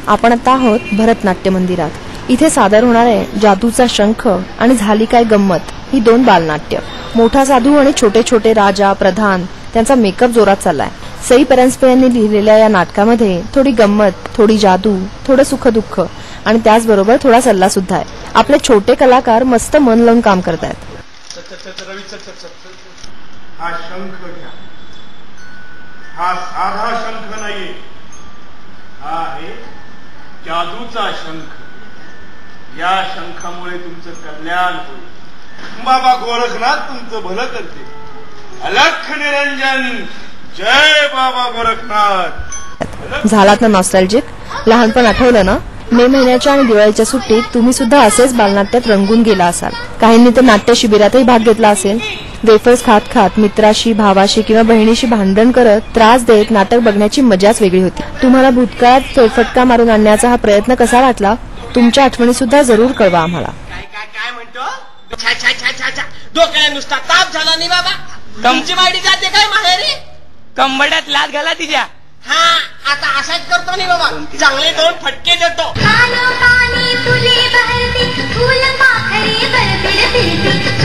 आपण आता आहोत भरतनाट्य मंदिरात। इथे सादर होणारे जादूचा शंख आणि झाली काय गंमत ही दोन बालनाट्य। मोठा साधू आणि छोटे छोटे राजा प्रधान त्यांचा मेकअप जोरात चाललाय। सई परांजपे यांनी लिहिलेल्या या नाटकामध्ये थोडी गंमत, थोडी जादू, थोडं सुख-दुःख आणि त्याचबरोबर थोडा सल्ला सुद्धा आहे। आपले छोटे कलाकार मस्त मन लावून काम करतायत। हा शंख घ्या, हा साधा शंख नाही, हा आहे जादूचा शंख। या शंखामुळे तुमचं कल्याण होईल। बाबा गोरखनाथ तुमचं भलं करते। अलख निरंजन, जय बाबा गोरखनाथ। झालात ना नॉस्टॅल्जिक? लहानपण आठवलं ना? मे महिन्याच्या आणि दिवाळीच्या सुट्टीत तुम्ही सुद्धा असेच बालनाट्यात रंगून गेला असाल। काहींनी तर नाट्य शिबिरातही भाग घेतला असेल। वेफर्स खात खात मित्राशी, भावाशी किंवा बहिणीशी भांडण करत त्रास देत नाटक बघण्याची मजाच वेगळी होती। तुम्हाला भूतकाळात फेरफटका मारून आणण्याचा हा प्रयत्न कसा वाटला? तुमच्या आठवणी सुद्धा जरूर कळवा आम्हाला। काय म्हणतो? डोक्याला नुसता ताप झाला नाही बाबा। तुमची बायडी जाते काय माहेरी? कंबड्यात लात घाला तिच्या। हा आता असाच करतो नाही बाबा, चांगले दोन फटके देतो। कानो कानी फुले बहरती, फूल पाखरे बरबीर फिरती,